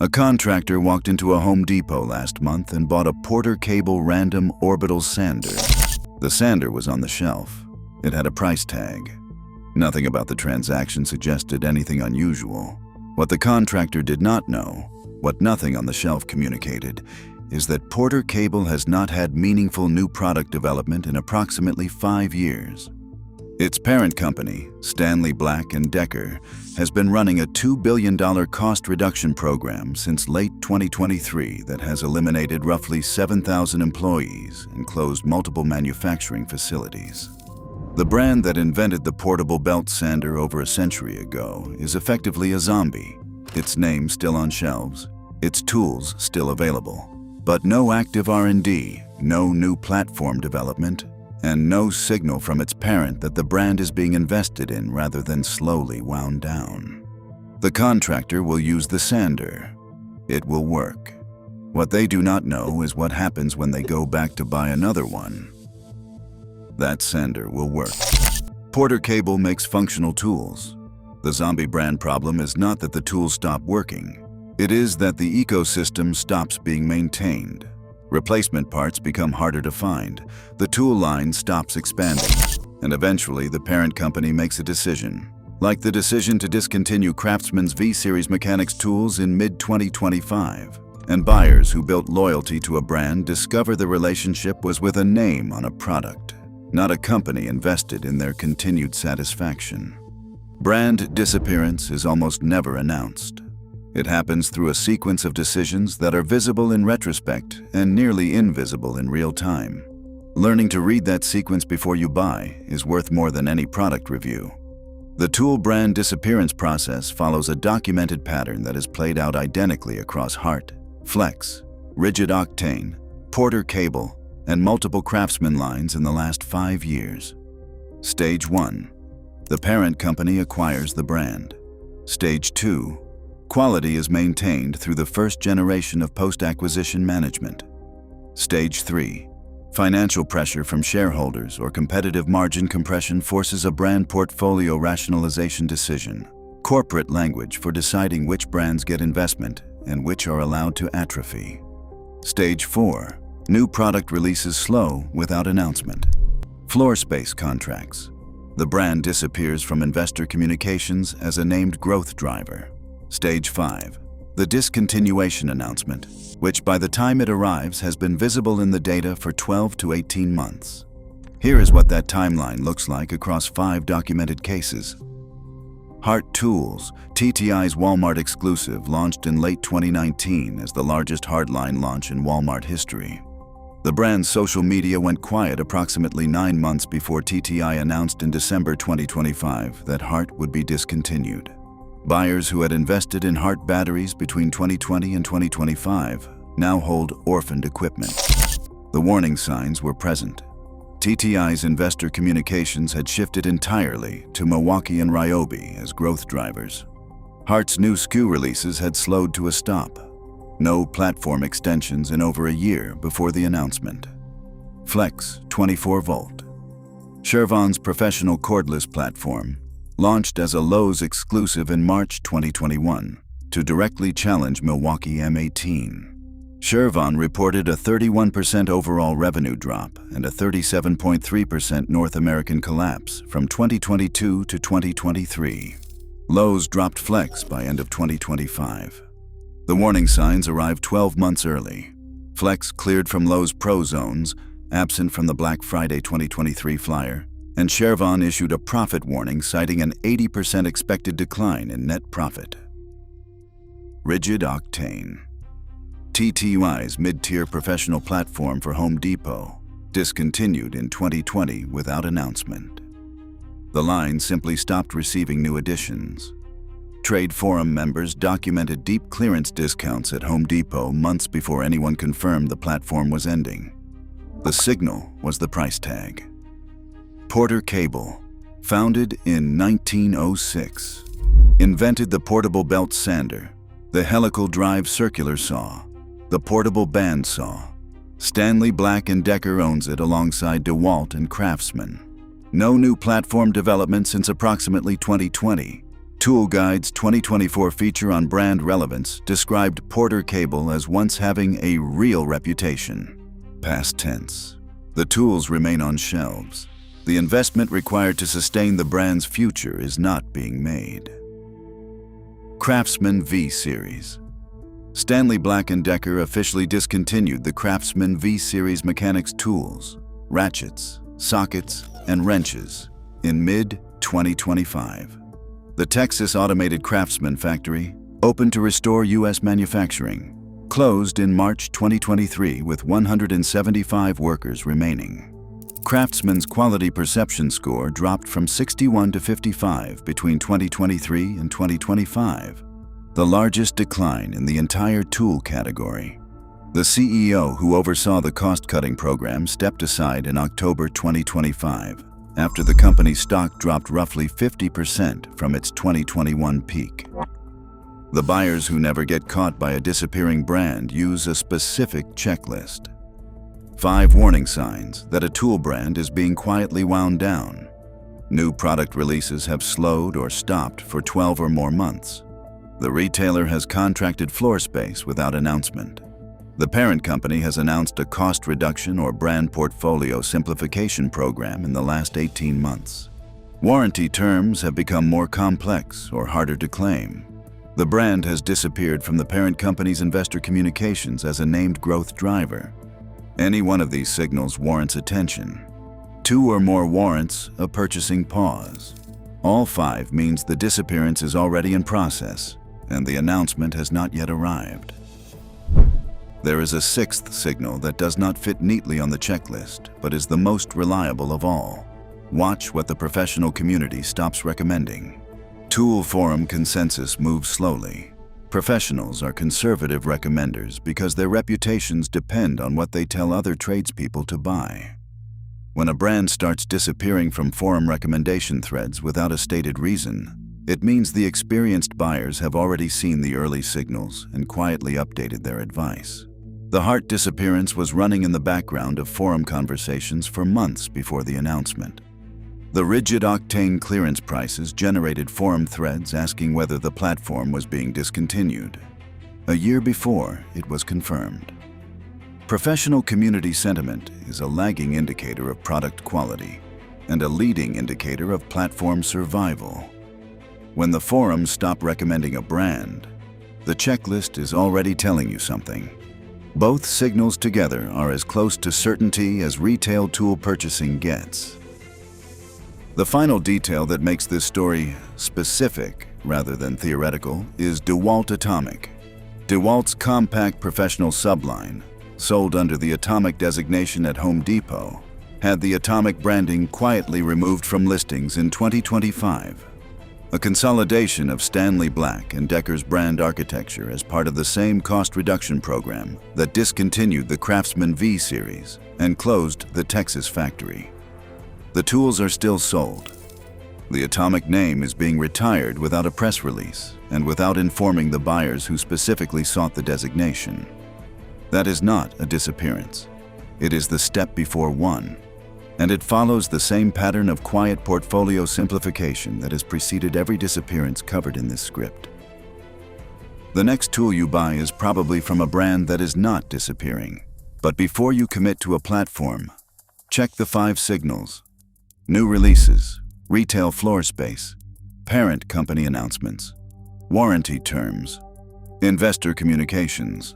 A contractor walked into a Home Depot last month and bought a Porter Cable Random Orbital Sander. The sander was on the shelf. It had a price tag. Nothing about the transaction suggested anything unusual. What the contractor did not know, what nothing on the shelf communicated, is that Porter Cable has not had meaningful new product development in approximately 5 years. Its parent company, Stanley Black Decker, has been running a $2 billion cost reduction program since late 2023 that has eliminated roughly 7,000 employees and closed multiple manufacturing facilities. The brand that invented the portable belt sander over a century ago is effectively a zombie. Its name still on shelves, its tools still available, but no active R&D, no new platform development, and no signal from its parent that the brand is being invested in rather than slowly wound down. The contractor will use the sander. It will work. What they do not know is what happens when they go back to buy another one. That sander will work. Porter Cable makes functional tools. The zombie brand problem is not that the tools stop working. It is that the ecosystem stops being maintained. Replacement parts become harder to find, the tool line stops expanding, and eventually the parent company makes a decision, like the decision to discontinue Craftsman's V-Series mechanics tools in mid-2025. And buyers who built loyalty to a brand discover the relationship was with a name on a product, not a company invested in their continued satisfaction. Brand disappearance is almost never announced. It happens through a sequence of decisions that are visible in retrospect and nearly invisible in real time. Learning to read that sequence before you buy is worth more than any product review. The tool brand disappearance process follows a documented pattern that is played out identically across Hart, Flex, Rigid Octane, Porter Cable, and multiple Craftsman lines in the last 5 years. Stage 1. The parent company acquires the brand. Stage 2. Quality is maintained through the first generation of post-acquisition management. Stage 3. Financial pressure from shareholders or competitive margin compression forces a brand portfolio rationalization decision. Corporate language for deciding which brands get investment and which are allowed to atrophy. Stage 4. New product releases slow without announcement. Floor space contracts. The brand disappears from investor communications as a named growth driver. Stage 5. The discontinuation announcement, which by the time it arrives has been visible in the data for 12 to 18 months. Here is what that timeline looks like across 5 documented cases. Hart Tools, TTI's Walmart exclusive, launched in late 2019 as the largest hardline launch in Walmart history. The brand's social media went quiet approximately 9 months before TTI announced in December 2025 that Hart would be discontinued. Buyers who had invested in Hart batteries between 2020 and 2025 now hold orphaned equipment. The warning signs were present. TTI's investor communications had shifted entirely to Milwaukee and Ryobi as growth drivers. Hart's new SKU releases had slowed to a stop. No platform extensions in over a year before the announcement. Flex 24-volt. Chervon's professional cordless platform, launched as a Lowe's exclusive in March 2021 to directly challenge Milwaukee M18. Chervon reported a 31% overall revenue drop and a 37.3% North American collapse from 2022 to 2023. Lowe's dropped Flex by end of 2025. The warning signs arrived 12 months early. Flex cleared from Lowe's Pro Zones, absent from the Black Friday 2023 flyer, and Chervon issued a profit warning citing an 80% expected decline in net profit. Rigid Octane. TTI's mid-tier professional platform for Home Depot discontinued in 2020 without announcement. The line simply stopped receiving new additions. Trade forum members documented deep clearance discounts at Home Depot months before anyone confirmed the platform was ending. The signal was the price tag. Porter Cable, founded in 1906, invented the portable belt sander, the helical drive circular saw, the portable band saw. Stanley Black Decker owns it alongside DeWalt and Craftsman. No new platform development since approximately 2020. Tool Guide's 2024 feature on brand relevance described Porter Cable as once having a real reputation. Past tense. The tools remain on shelves. The investment required to sustain the brand's future is not being made. Craftsman V-Series. Stanley Black Decker officially discontinued the Craftsman V-Series mechanics tools, ratchets, sockets, and wrenches in mid-2025. The Texas automated Craftsman factory, opened to restore U.S. manufacturing, closed in March 2023 with 175 workers remaining. Craftsman's quality perception score dropped from 61 to 55 between 2023 and 2025, the largest decline in the entire tool category. The CEO who oversaw the cost-cutting program stepped aside in October 2025 after the company's stock dropped roughly 50% from its 2021 peak. The buyers who never get caught by a disappearing brand use a specific checklist. 5 warning signs that a tool brand is being quietly wound down. New product releases have slowed or stopped for 12 or more months. The retailer has contracted floor space without announcement. The parent company has announced a cost reduction or brand portfolio simplification program in the last 18 months. Warranty terms have become more complex or harder to claim. The brand has disappeared from the parent company's investor communications as a named growth driver. Any one of these signals warrants attention. 2 or more warrants a purchasing pause. All 5 means the disappearance is already in process and the announcement has not yet arrived. There is a 6th signal that does not fit neatly on the checklist, but is the most reliable of all. Watch what the professional community stops recommending. Tool forum consensus moves slowly. Professionals are conservative recommenders because their reputations depend on what they tell other tradespeople to buy. When a brand starts disappearing from forum recommendation threads without a stated reason, it means the experienced buyers have already seen the early signals and quietly updated their advice. The Hart disappearance was running in the background of forum conversations for months before the announcement. The rigid octane clearance prices generated forum threads asking whether the platform was being discontinued. A year before, it was confirmed. Professional community sentiment is a lagging indicator of product quality and a leading indicator of platform survival. When the forums stop recommending a brand, the checklist is already telling you something. Both signals together are as close to certainty as retail tool purchasing gets. The final detail that makes this story specific rather than theoretical is DeWalt Atomic. DeWalt's compact professional subline, sold under the Atomic designation at Home Depot, had the Atomic branding quietly removed from listings in 2025. A consolidation of Stanley Black Decker's brand architecture as part of the same cost reduction program that discontinued the Craftsman V-Series and closed the Texas factory. The tools are still sold. The Atomic name is being retired without a press release and without informing the buyers who specifically sought the designation. That is not a disappearance. It is the step before one, and it follows the same pattern of quiet portfolio simplification that has preceded every disappearance covered in this script. The next tool you buy is probably from a brand that is not disappearing. But before you commit to a platform, check the 5 signals: new releases, retail floor space, parent company announcements, warranty terms, investor communications.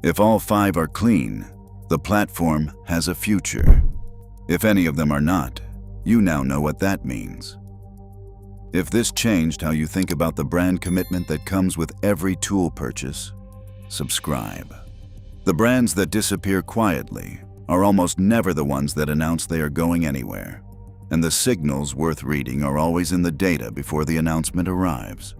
If all 5 are clean, the platform has a future. If any of them are not, you now know what that means. If this changed how you think about the brand commitment that comes with every tool purchase, subscribe. The brands that disappear quietly are almost never the ones that announce they are going anywhere, and the signals worth reading are always in the data before the announcement arrives.